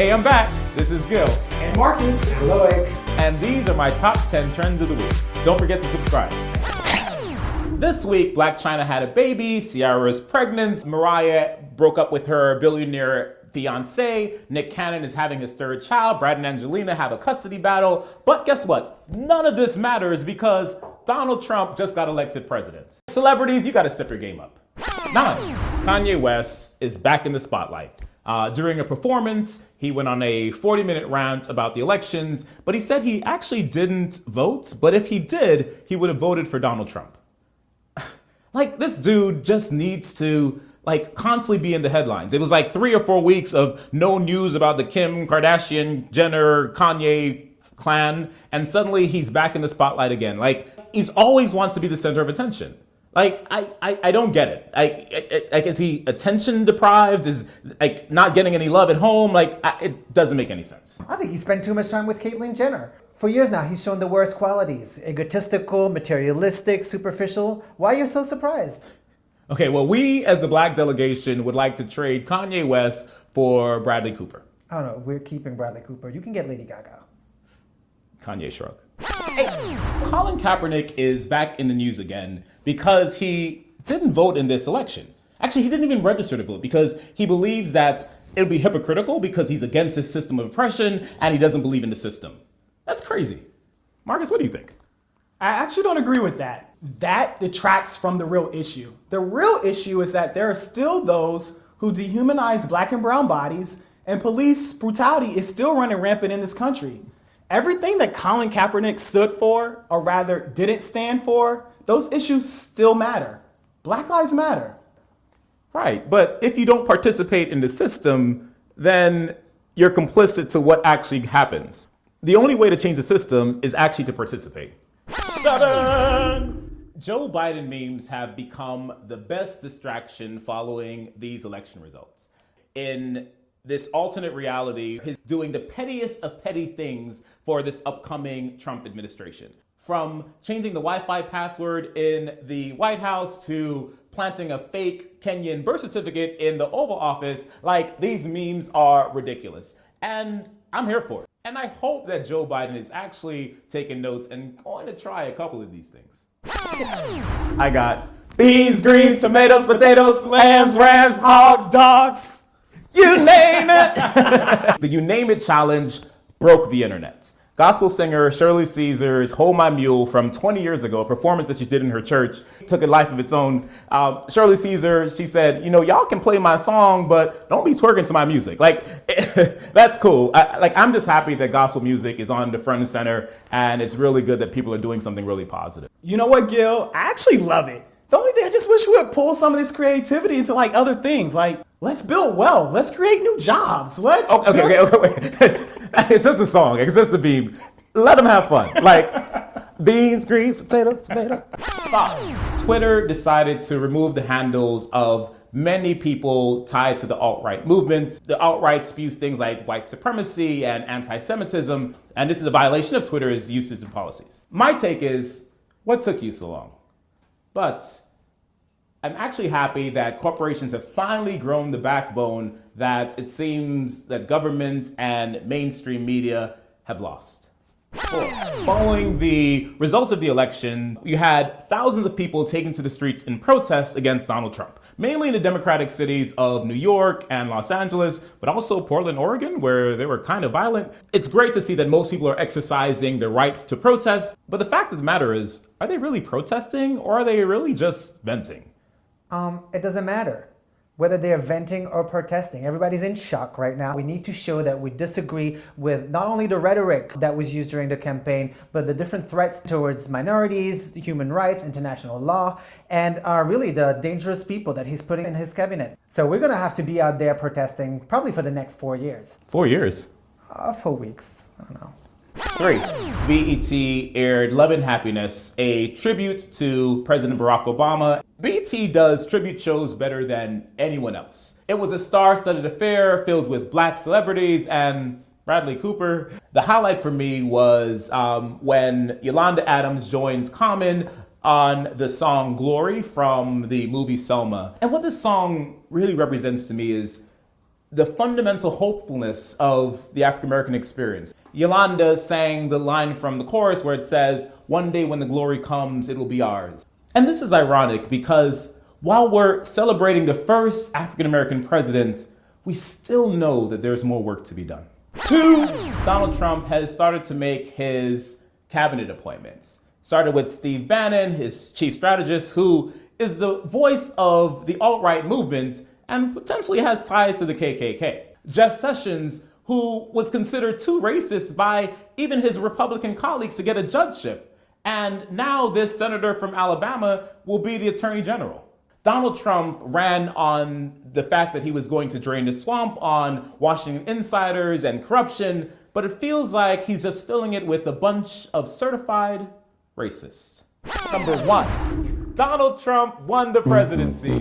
Hey, I'm back. This is Gil. And Marques. Loic. And these are my top 10 trends of the week. Don't forget to subscribe. This week, Blac Chyna had a baby, Ciara's pregnant, Mariah broke up with her billionaire fiance, Nick Cannon is having his third child, Brad and Angelina have a custody battle, but guess what? None of this matters because Donald Trump just got elected president. Celebrities, you gotta step your game up. 9. Kanye West is back in the spotlight. During a performance, he went on a 40-minute rant about the elections, but he said he actually didn't vote, but if he did, he would have voted for Donald Trump. Like, this dude just needs to constantly be in the headlines. It was like 3 or 4 weeks of no news about the Kim Kardashian, Jenner, Kanye clan, and suddenly he's back in the spotlight again. Like, he's always wants to be the center of attention. Like, I don't get it. Is he attention deprived? Is not getting any love at home? It doesn't make any sense. I think he spent too much time with Caitlyn Jenner. For years now, he's shown the worst qualities: egotistical, materialistic, superficial. Why are you so surprised? Okay, well, we as the Black delegation would like to trade Kanye West for Bradley Cooper. Oh no, we're keeping Bradley Cooper. You can get Lady Gaga. Kanye shrug. Hey, Colin Kaepernick is back in the news again because he didn't vote in this election. Actually, he didn't even register to vote because he believes that it would be hypocritical because he's against this system of oppression and he doesn't believe in the system. That's crazy. Marques, what do you think? I actually don't agree with that. That detracts from the real issue. The real issue is that there are still those who dehumanize Black and brown bodies, and police brutality is still running rampant in this country. Everything that Colin Kaepernick stood for, or rather didn't stand for, those issues still matter. Black lives matter. Right, but if you don't participate in the system, then you're complicit to what actually happens. The only way to change the system is actually to participate. Ta-da! Joe Biden memes have become the best distraction following these election results. In this alternate reality, he's doing the pettiest of petty things for this upcoming Trump administration. From changing the Wi-Fi password in the White House to planting a fake Kenyan birth certificate in the Oval Office, these memes are ridiculous. And I'm here for it. And I hope that Joe Biden is actually taking notes and going to try a couple of these things. I got beans, greens, tomatoes, potatoes, lambs, rams, hogs, dogs. You name it. The You Name It challenge broke the internet. Gospel singer Shirley Caesar's Hold My Mule from 20 years ago, a performance that she did in her church, took a life of its own. Shirley Caesar, she said, y'all can play my song, but don't be twerking to my music. That's cool. I'm just happy that gospel music is on the front and center, and it's really good that people are doing something really positive. You know what, Gil? I actually love it. The only thing I just wish we would pull some of this creativity into other things. Let's build wealth. Let's create new jobs. Okay. It's just a song. It's just a beam. Let them have fun. Beans, greens, potatoes, tomato. Twitter decided to remove the handles of many people tied to the alt-right movement. The alt-right spews things like white supremacy and anti-Semitism, and this is a violation of Twitter's usage and policies. My take is, what took you so long? But I'm actually happy that corporations have finally grown the backbone that it seems that government and mainstream media have lost. 4. Following the results of the election, you had thousands of people taken to the streets in protest against Donald Trump, mainly in the Democratic cities of New York and Los Angeles, but also Portland, Oregon, where they were kind of violent. It's great to see that most people are exercising their right to protest, but the fact of the matter is, are they really protesting or are they really just venting? It doesn't matter whether they're venting or protesting. Everybody's in shock right now. We need to show that we disagree with not only the rhetoric that was used during the campaign, but the different threats towards minorities, human rights, international law, and really the dangerous people that he's putting in his cabinet. So we're gonna have to be out there protesting probably for the next 4 years. 4 years? 4 weeks, I don't know. 3. BET aired Love and Happiness, a tribute to President Barack Obama. BET does tribute shows better than anyone else. It was a star-studded affair filled with Black celebrities and Bradley Cooper. The highlight for me was when Yolanda Adams joins Common on the song Glory from the movie Selma. And what this song really represents to me is the fundamental hopefulness of the African American experience. Yolanda sang the line from the chorus where it says, "One day when the glory comes, it'll be ours." And this is ironic because while we're celebrating the first African American president, we still know that there's more work to be done. 2, Donald Trump has started to make his cabinet appointments. Started with Steve Bannon, his chief strategist, who is the voice of the alt-right movement and potentially has ties to the KKK. Jeff Sessions, who was considered too racist by even his Republican colleagues to get a judgeship. And now this senator from Alabama will be the attorney general. Donald Trump ran on the fact that he was going to drain the swamp on Washington insiders and corruption, but it feels like he's just filling it with a bunch of certified racists. Number 1, Donald Trump won the presidency.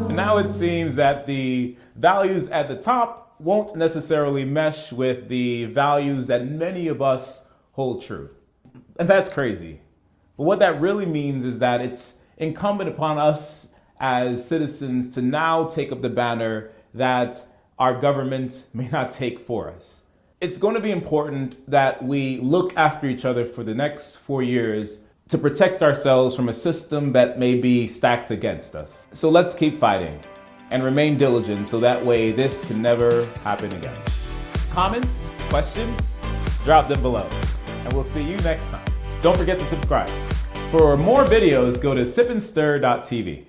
And now it seems that the values at the top won't necessarily mesh with the values that many of us hold true. And that's crazy. But what that really means is that it's incumbent upon us as citizens to now take up the banner that our government may not take for us. It's going to be important that we look after each other for the next 4 years to protect ourselves from a system that may be stacked against us. So let's keep fighting and remain diligent so that way this can never happen again. Comments, questions, drop them below. And we'll see you next time. Don't forget to subscribe. For more videos, go to sipandstir.tv.